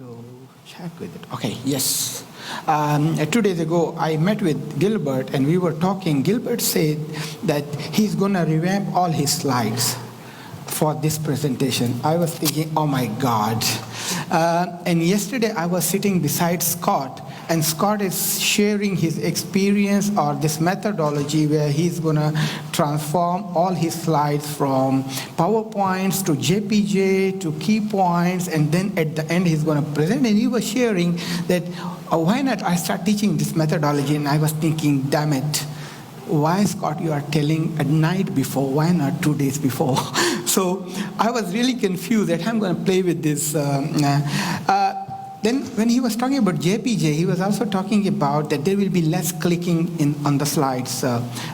to check with it. Okay, yes. 2 days ago, I met with Gilbert and we were talking. Gilbert said that he's going to revamp all his slides for this presentation. I was thinking, oh my God. And yesterday I was sitting beside Scott, and Scott is sharing his experience or this methodology where he's going to transform all his slides from PowerPoints to JPJ to key points, and then at the end he's going to present. And he was sharing that, why not I start teaching this methodology? And I was thinking, damn it, why, Scott, you are telling at night before? Why not 2 days before? So I was really confused that I'm going to play with this. Then when he was talking about JPJ, he was also talking about that there will be less clicking on the slides.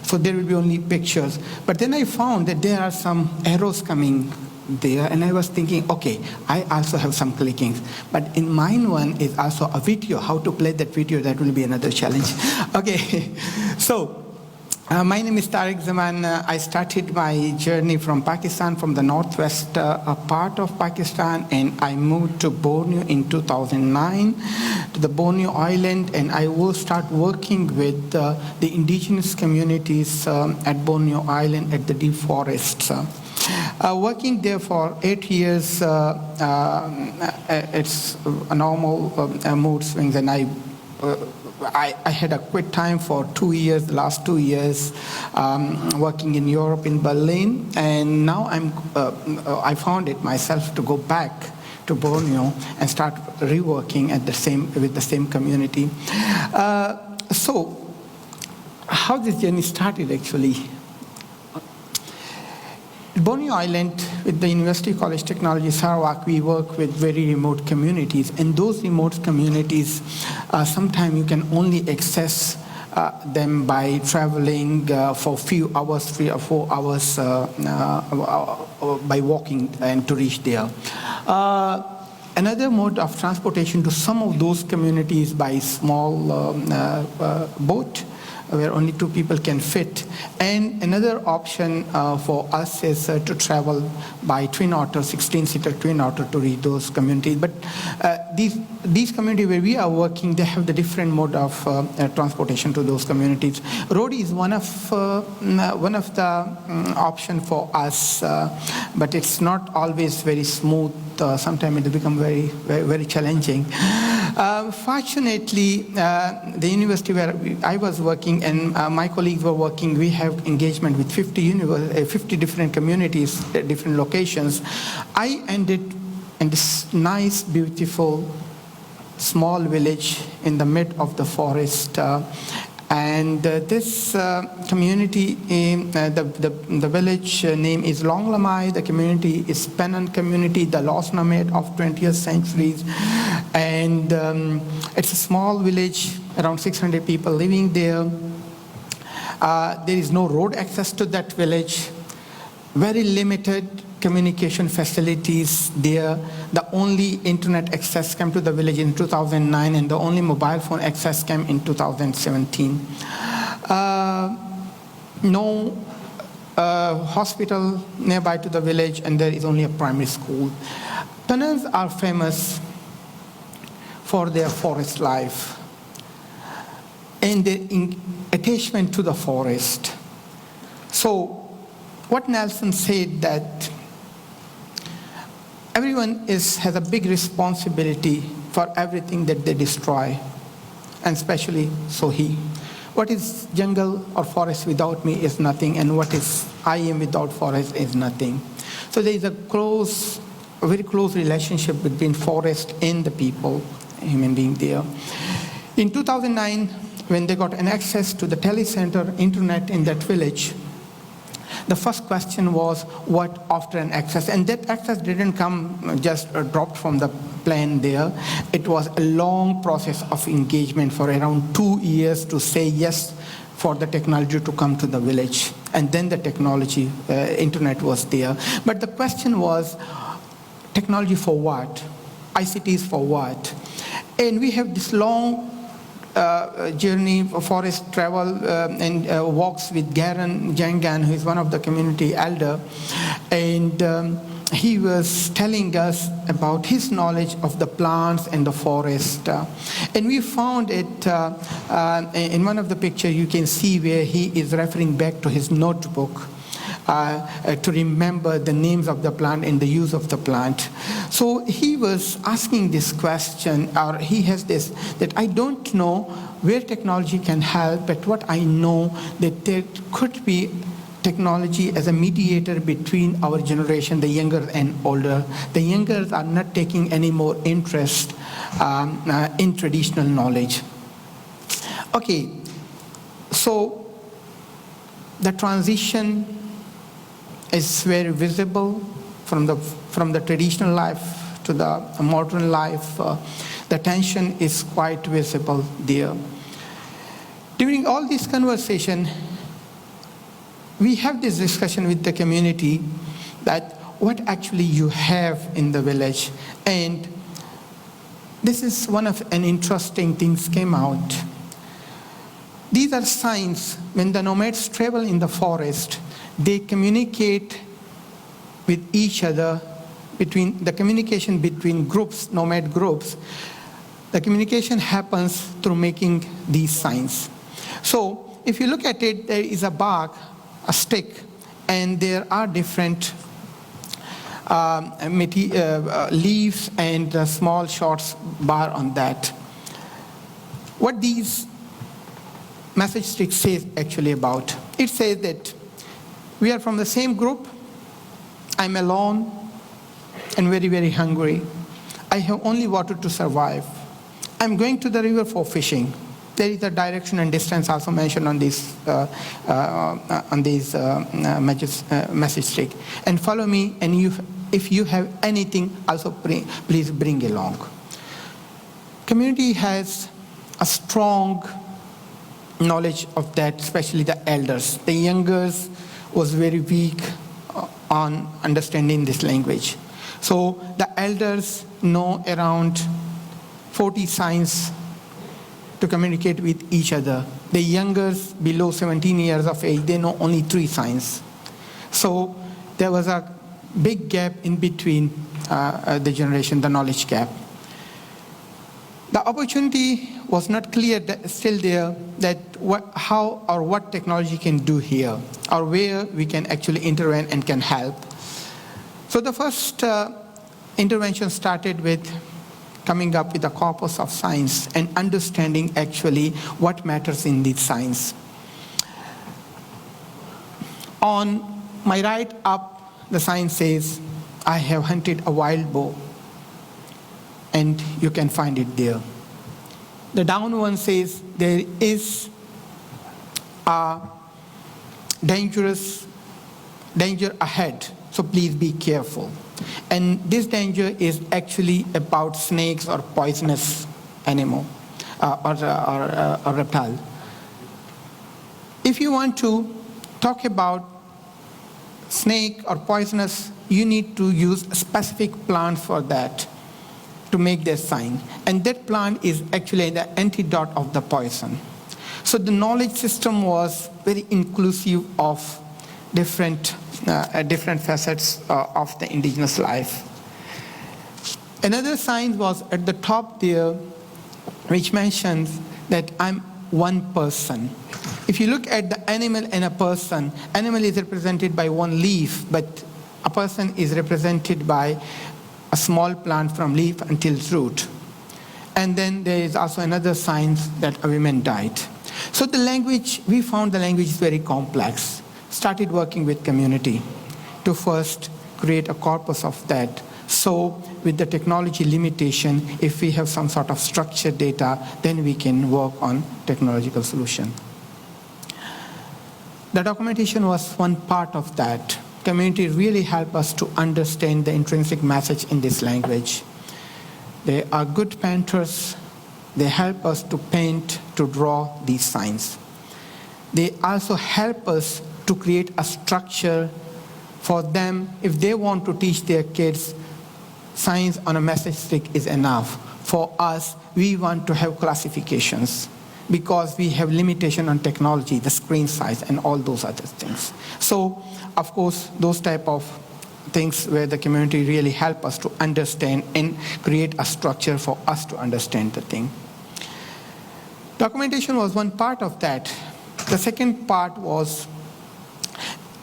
So there will be only pictures. But then I found that there are some arrows coming there, and I was thinking, okay, I also have some clickings. But in mine one is also a video. How to play that video, that will be another challenge. Okay, so my name is Tariq Zaman. I started my journey from Pakistan, from the northwest part of Pakistan, and I moved to Borneo in 2009, to the Borneo island, and I will start working with the indigenous communities at Borneo island at the deep forests. Working there for 8 years, it's a normal mood swings, and I had a quit time for 2 years, the last 2 years, working in Europe, in Berlin, and now I found it myself to go back to Borneo and start reworking with the same community. So, how this journey started actually? Borneo Island, with the University College Technology Sarawak, we work with very remote communities, and those remote communities, sometimes you can only access them by traveling for a few hours, 3 or 4 hours by walking and to reach there. Another mode of transportation to some of those communities by small boat, where only 2 people can fit. And another option for us is to travel by twin otter, 16-seater twin otter to reach those communities. But these communities where we are working, they have the different mode of transportation to those communities. Road is one of the option for us, but it's not always very smooth. Sometimes it becomes very, very, very challenging. Fortunately, the university where I was working and my colleagues were working, we have engagement with 50 different communities, different locations. I ended in this nice, beautiful, small village in the mid of the forest. And this community, the village name is Long Lamai. The community is Penan community, the lost nomad of 20th centuries. And it's a small village, around 600 people living there. There is no road access to that village. Very limited communication facilities there. The only internet access came to the village in 2009, and the only mobile phone access came in 2017. No hospital nearby to the village, and there is only a primary school. Penans are famous for their forest life and their attachment to the forest. So what Nelson said, that everyone has a big responsibility for everything that they destroy, and especially so he. What is jungle or forest without me is nothing, and what is I am without forest is nothing. So there is a very close relationship between forest and the people, human being there. In 2009, when they got an access to the telecenter, internet in that village, the first question was, what after an access? And that access didn't come just dropped from the plane there. It was a long process of engagement for around 2 years to say yes for the technology to come to the village. And then the technology, internet was there. But the question was, technology for what? ICTs for what? And we have this long journey, forest travel and walks with Garen Jangan, who is one of the community elder. And he was telling us about his knowledge of the plants and the forest. And we found it in one of the pictures you can see where he is referring back to his notebook to remember the names of the plant and the use of the plant. So he was asking this question, or he has this, that I don't know where technology can help, but what I know that there could be technology as a mediator between our generation, the younger and older. The younger are not taking any more interest in traditional knowledge. Okay, so the transition is very visible from the traditional life to the modern life. The tension is quite visible there. During all this conversation, we have this discussion with the community that what actually you have in the village. And this is one of an interesting things came out. These are signs. When the nomads travel in the forest, they communicate with each other, between the communication between groups, nomad groups. The communication happens through making these signs. So if you look at it, there is a bark, a stick, and there are different leaves and a small short bar on that. What these message sticks says actually about? It says that we are from the same group, I'm alone and very, very hungry. I have only water to survive. I'm going to the river for fishing. There is a direction and distance also mentioned on this message stick. And follow me, and if you have anything, also please bring along. Community has a strong knowledge of that, especially the elders. The youngers was very weak on understanding this language. So the elders know around 40 signs to communicate with each other. The youngers below 17 years of age, they know only 3 signs. So there was a big gap in between the generation, the knowledge gap. The opportunity was not clear still there that how or what technology can do here, or where we can actually intervene and can help. So the first intervention started with coming up with a corpus of science and understanding actually what matters in these science. On my right up, the sign says, I have hunted a wild boar, and you can find it there. The down one says, there is a danger ahead, so please be careful. And this danger is actually about snakes or poisonous animal or reptile. If you want to talk about snake or poisonous, you need to use a specific plant for that to make their sign. And that plant is actually the antidote of the poison. So the knowledge system was very inclusive of different facets of the indigenous life. Another sign was at the top there, which mentions that I'm one person. If you look at the animal and a person, animal is represented by one leaf, but a person is represented by a small plant from leaf until root. And then there is also another sign that a woman died. So the language, we found the language is very complex. Started working with community to first create a corpus of that. So with the technology limitation, if we have some sort of structured data, then we can work on technological solution. The documentation was one part of that. Community really helped us to understand the intrinsic message in this language. They are good painters. They help us to paint, to draw these signs. They also help us to create a structure for them. If they want to teach their kids, signs on a message stick is enough. For us, we want to have classifications because we have limitation on technology, the screen size and all those other things. So, of course, those type of things where the community really help us to understand and create a structure for us to understand the thing. Documentation was one part of that. The second part was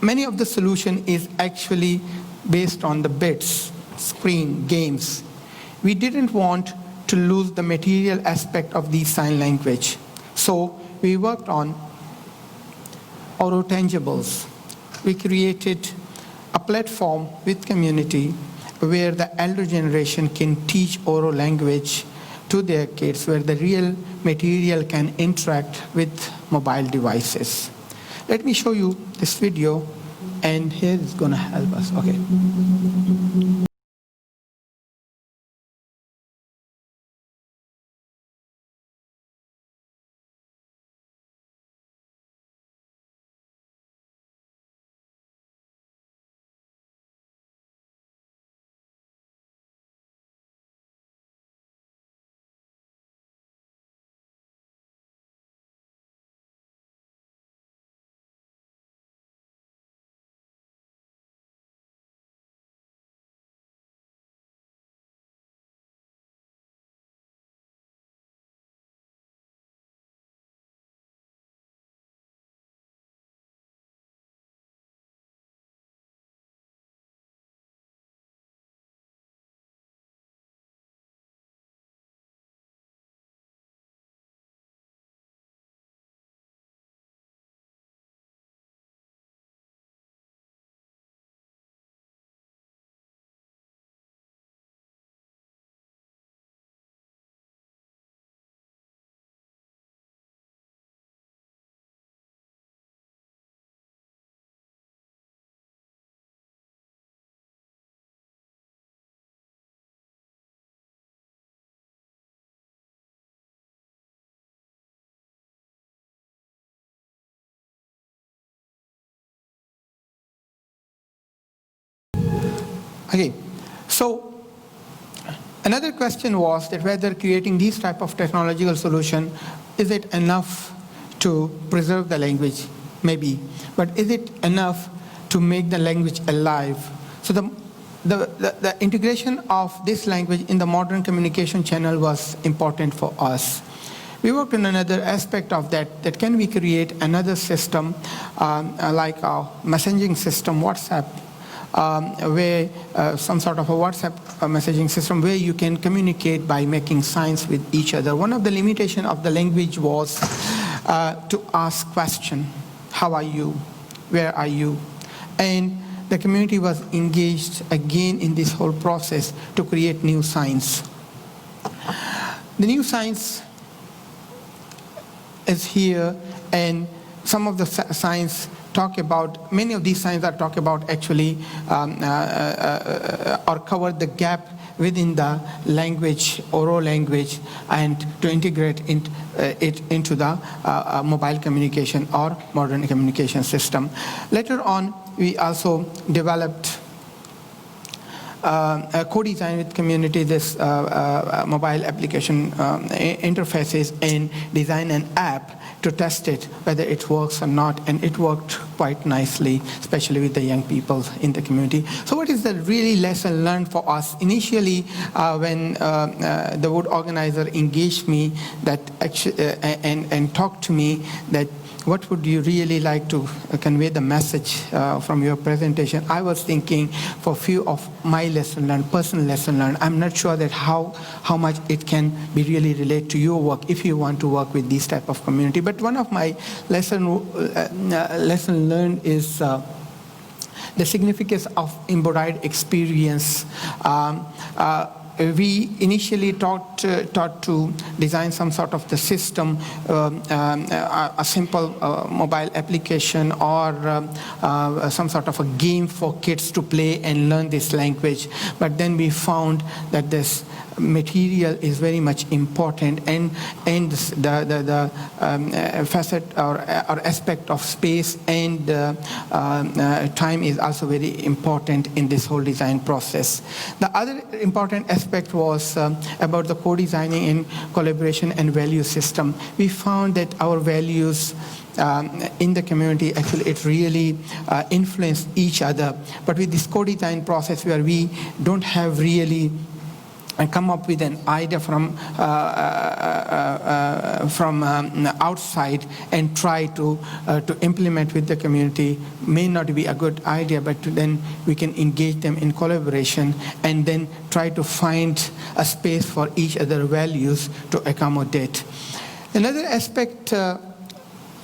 many of the solution is actually based on the bits, screen, games. We didn't want to lose the material aspect of the sign language. So we worked on oral tangibles. We created a platform with community where the elder generation can teach oral language to their kids, where the real material can interact with mobile devices. Let me show you this video, and here it's going to help us. Okay. Okay, so another question was that whether creating these type of technological solution, is it enough to preserve the language? Maybe, but is it enough to make the language alive? So the integration of this language in the modern communication channel was important for us. We worked on another aspect of that can we create another system like our messaging system, WhatsApp, where some sort of a WhatsApp messaging system where you can communicate by making signs with each other. One of the limitations of the language was to ask question. How are you? Where are you? And the community was engaged again in this whole process to create new signs. The new signs is here, and some of the signs talk about, many of these signs are talk about actually or cover the gap within the language, oral language, and to integrate it into the mobile communication or modern communication system. Later on, we also developed co-design with community this mobile application interfaces and design an app to test it, whether it works or not, and it worked quite nicely, especially with the young people in the community. So what is the really lesson learned for us? Initially, when the Wood organizer engaged me that and talked to me that what would you really like to convey the message from your presentation? I was thinking for a few of my lesson learned, personal lesson learned. I'm not sure that how much it can be really relate to your work if you want to work with this type of community. But one of my lesson learned is the significance of embodied experience. We initially taught to design some sort of the system, a simple mobile application or some sort of a game for kids to play and learn this language. But then we found that this material is very much important, and the facet or aspect of space and time is also very important in this whole design process. The other important aspect was about the co-designing and collaboration and value system. We found that our values in the community, actually it really influenced each other. But with this co-design process where we don't have really come up with an idea from outside and try to implement with the community, may not be a good idea, but then we can engage them in collaboration and then try to find a space for each other values to accommodate. Another aspect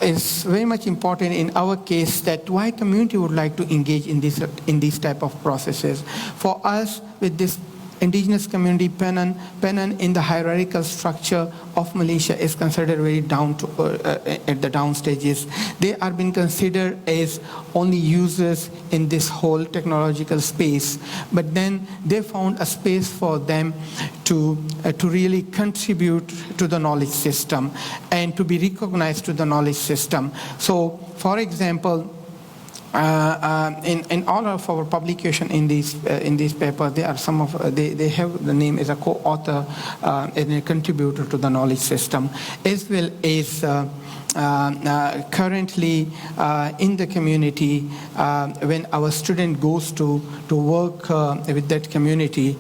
is very much important in our case, that why community would like to engage in these type of processes. For us, with this indigenous community, Penang in the hierarchical structure of Malaysia is considered very down to at the down stages. They are being considered as only users in this whole technological space. But then they found a space for them to really contribute to the knowledge system and to be recognized to the knowledge system. So, for example, in all of our publication in these papers, there are some of they have the name as a co-author and a contributor to the knowledge system, as well as currently in the community, when our student goes to work with that community,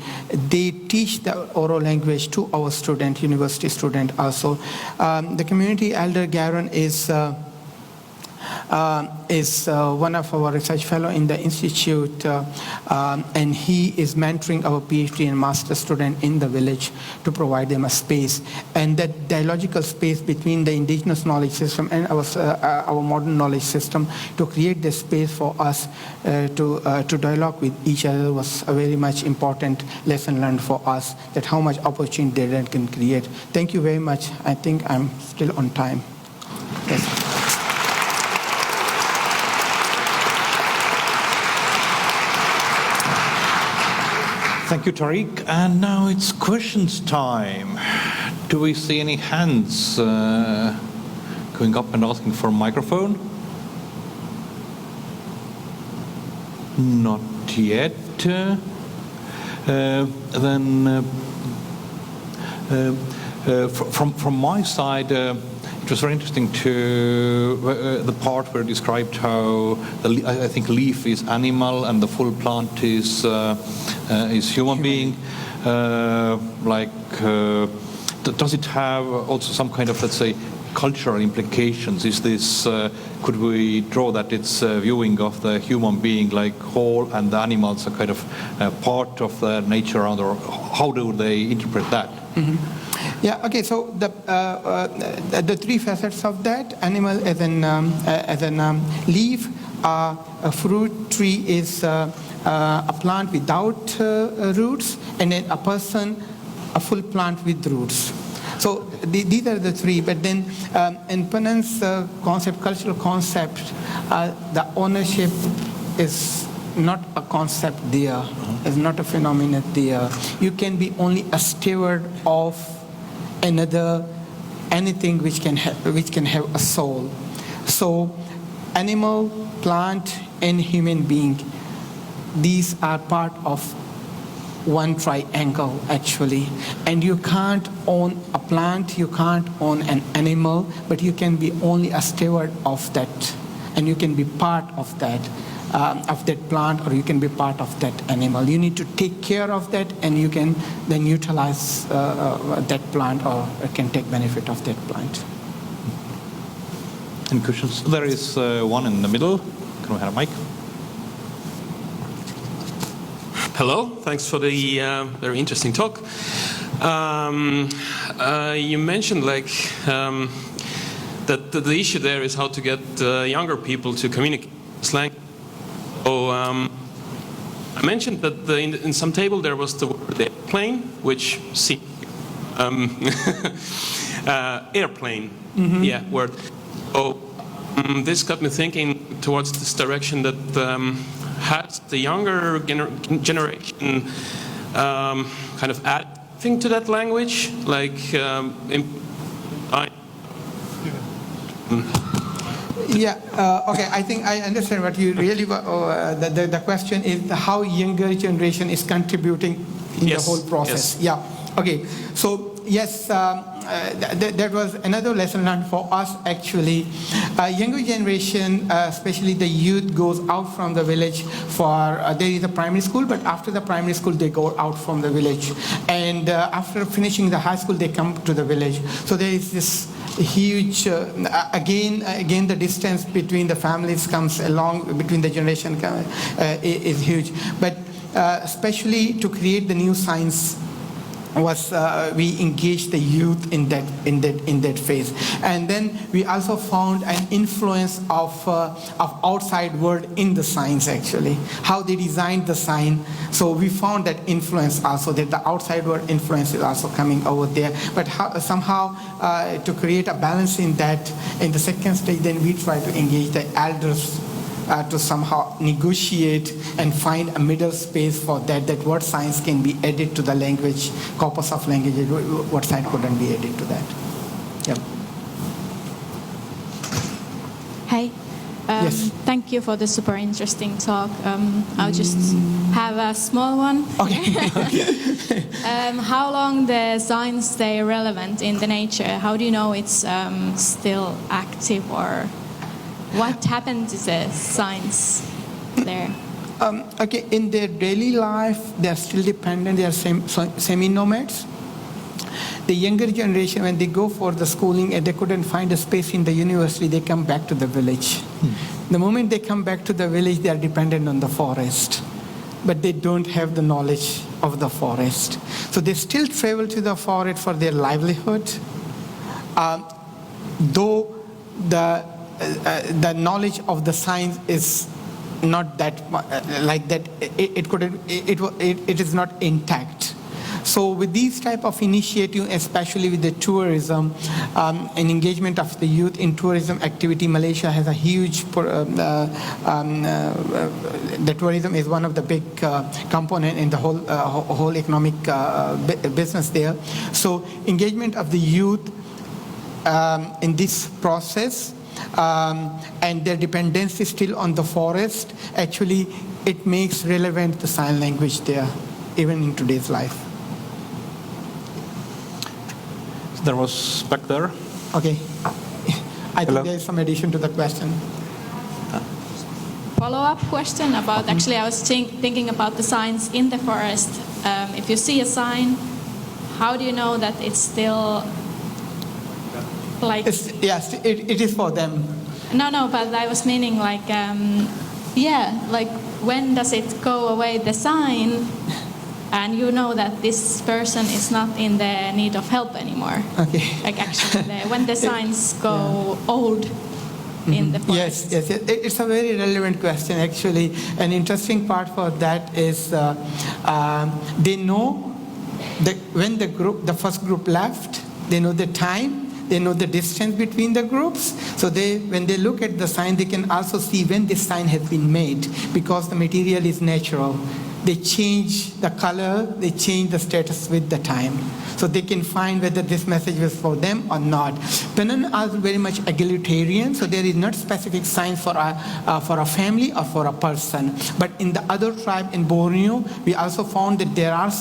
they teach the oral language to our student, university student also. The community elder Garen is one of our research fellow in the institute, and he is mentoring our PhD and master student in the village to provide them a space. And that dialogical space between the indigenous knowledge system and our modern knowledge system, to create the space for us to dialogue with each other, was a very much important lesson learned for us, that how much opportunity that can create. Thank you very much. I think I'm still on time. Yes. Thank you, Tariq. And now it's questions time. Do we see any hands going up and asking for a microphone? Not yet. From my side, it was very interesting to the part where it described how I think leaf is animal and the full plant is human being. Does it have also some kind of, let's say, cultural implications? Is this could we draw that it's viewing of the human being like whole and the animals are kind of part of the nature around, or how do they interpret that? Mm-hmm. Yeah. Okay. So the three facets of that: animal as an leaf, a fruit tree is a plant without roots, and then a person, a full plant with roots. So these are the three. But then in Penang's cultural concept, the ownership is not a concept there. It's not a phenomenon there. You can be only a steward of anything which can have a soul. So animal, plant, and human being, these are part of one triangle actually. And you can't own a plant, you can't own an animal, but you can be only a steward of that, and you can be part of that plant, or you can be part of that animal. You need to take care of that, and you can then utilize that plant, or can take benefit of that plant. Any questions? There is one in the middle. Can we have a mic? Hello, thanks for the very interesting talk. You mentioned that the issue there is how to get younger people to communicate slang. So I mentioned that in some table there was the word airplane, which seemed airplane, mm-hmm. Yeah, word. So this got me thinking towards this direction that has the younger generation kind of add thing to that language, like Yeah, okay, I think I understand what you really, the question is how younger generation is contributing in the Yes, whole process. yes. Yeah, okay, so yes, that was another lesson learned for us actually. Younger generation, especially the youth, goes out from the village for, there is a primary school, but after the primary school they go out from the village. And after finishing the high school they come to the village. So there is this huge, again the distance between the families comes along, between the generation is huge. But especially to create the new science was we engaged the youth in that phase, and then we also found an influence of outside world in the science, actually how they designed the sign. So we found that influence also, that the outside world influence is also coming over there. But somehow to create a balance in that, in the second stage, then we try to engage the elders to somehow negotiate and find a middle space for that what science can be added to the language, corpus of languages, what science couldn't be added to that. Yep. Hi. Yes. Thank you for the super interesting talk. I'll just have a small one. Okay. How long the signs stay relevant in the nature? How do you know it's still active, or what happened to the signs there? Okay, in their daily life, they are still dependent. They are semi-nomads. The younger generation, when they go for the schooling and they couldn't find a space in the university, they come back to the village. The moment they come back to the village, they are dependent on the forest, but they don't have the knowledge of the forest. So they still travel to the forest for their livelihood, though the knowledge of the science is not that like that. It is not intact. So with these type of initiative, especially with the tourism and engagement of the youth in tourism activity, Malaysia has a huge, the tourism is one of the big component in the whole economic business there. So engagement of the youth in this process and their dependency still on the forest, actually it makes relevant the sign language there, even in today's life. There was back there. Okay. I Hello. think there is some addition to the question. Follow-up question about, actually I was thinking about the signs in the forest. If you see a sign, how do you know that it's still like... Yes, it is for them. No, but I was meaning like, like when does it go away, the sign, and you know that this person is not in the need of help anymore? Okay. Like actually, when the signs go old in the forest. Yes. It's a very relevant question, actually. An interesting part for that is they know that when the first group left, they know the time, they know the distance between the groups. So when they look at the sign, they can also see when this sign has been made, because the material is natural. They change the color, they change the status with the time. So they can find whether this message was for them or not. Penan are very much egalitarian, so there is not specific sign for a family or for a person. But in the other tribe in Borneo, we also found that there are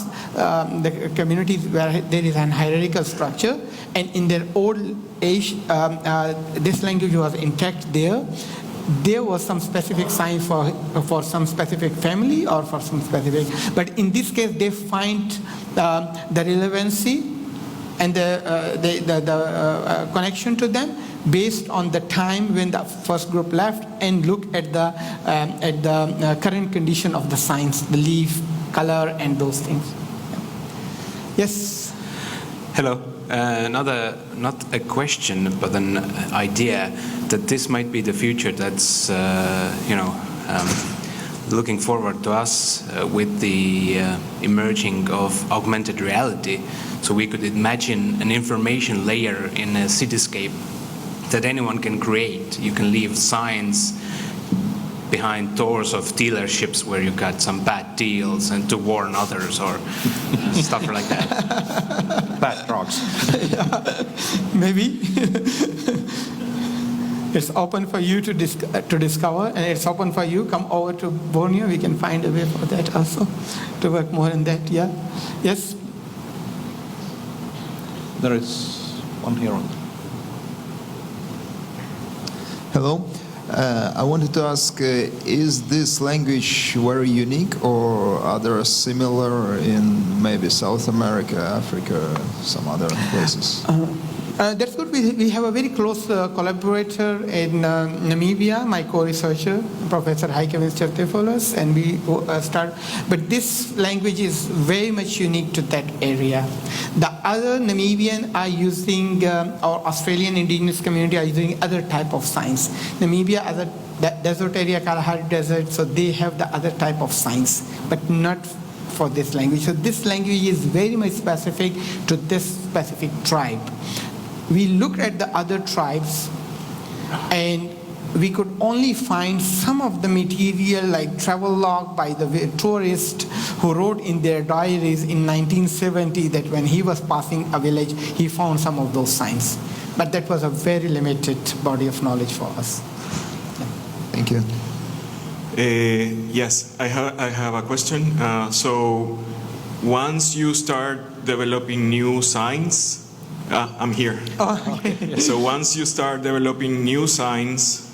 the communities where there is an hierarchical structure, and in their old age, this language was intact there. There was some specific sign for some specific family or for some specific, but in this case they find the relevancy and the connection to them based on the time when the first group left, and look at the current condition of the signs, the leaf, color, and those things. Yes. Hello. Not a question, but an idea that this might be the future that's, looking forward to us with the emerging of augmented reality. So we could imagine an information layer in a cityscape that anyone can create. You can leave signs behind doors of dealerships where you got some bad deals and to warn others or stuff like that. Bad drugs. Maybe. It's open for you to discover, and it's open for you. Come over to Borneo. We can find a way for that also, to work more on that. Yeah. Yes. There is one here on. Hello. I wanted to ask, is this language very unique, or are there similar in maybe South America, Africa, some other places? That's good. We have a very close collaborator in Namibia, my co-researcher, Professor Heike Winstertefolos, and we start. But this language is very much unique to that area. The other Namibian are using, or Australian indigenous community are using other type of signs. Namibia, other desert area, Kalahari Desert, so they have the other type of signs, but not for this language. So this language is very much specific to this specific tribe. We looked at the other tribes, and we could only find some of the material like travel log by the tourist who wrote in their diaries in 1970 that when he was passing a village, he found some of those signs. But that was a very limited body of knowledge for us. Yeah. Thank you. Yes, I have a question. So once you start developing new signs, I'm here. Oh, okay. So once you start developing new signs,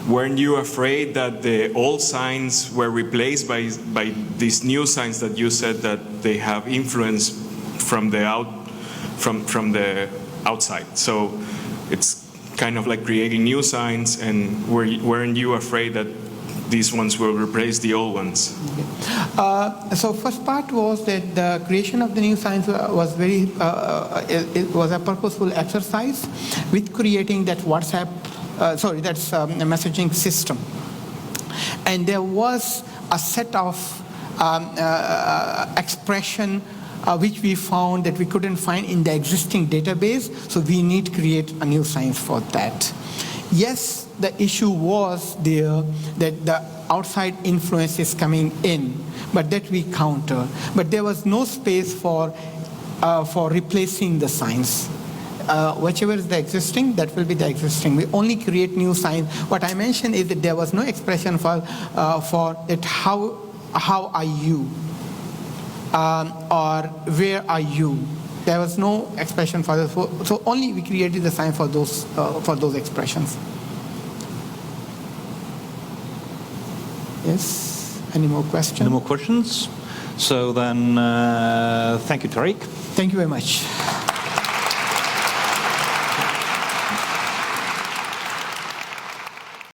weren't you afraid that the old signs were replaced by these new signs that you said that they have influence from the outside? So it's kind of like creating new signs, and weren't you afraid that these ones will replace the old ones? So first part was that the creation of the new signs was very, it was a purposeful exercise with creating that WhatsApp, that's a messaging system. And there was a set of expression which we found that we couldn't find in the existing database, so we need to create a new signs for that. Yes, the issue was there that the outside influence is coming in, but that we counter. But there was no space for replacing the signs. Whichever is the existing, that will be the existing. We only create new signs. What I mentioned is that there was no expression for that how are you, or where are you. There was no expression for this. So only we created the sign for those expressions. Yes. Any more questions? Any more questions? So then, thank you, Tariq. Thank you very much.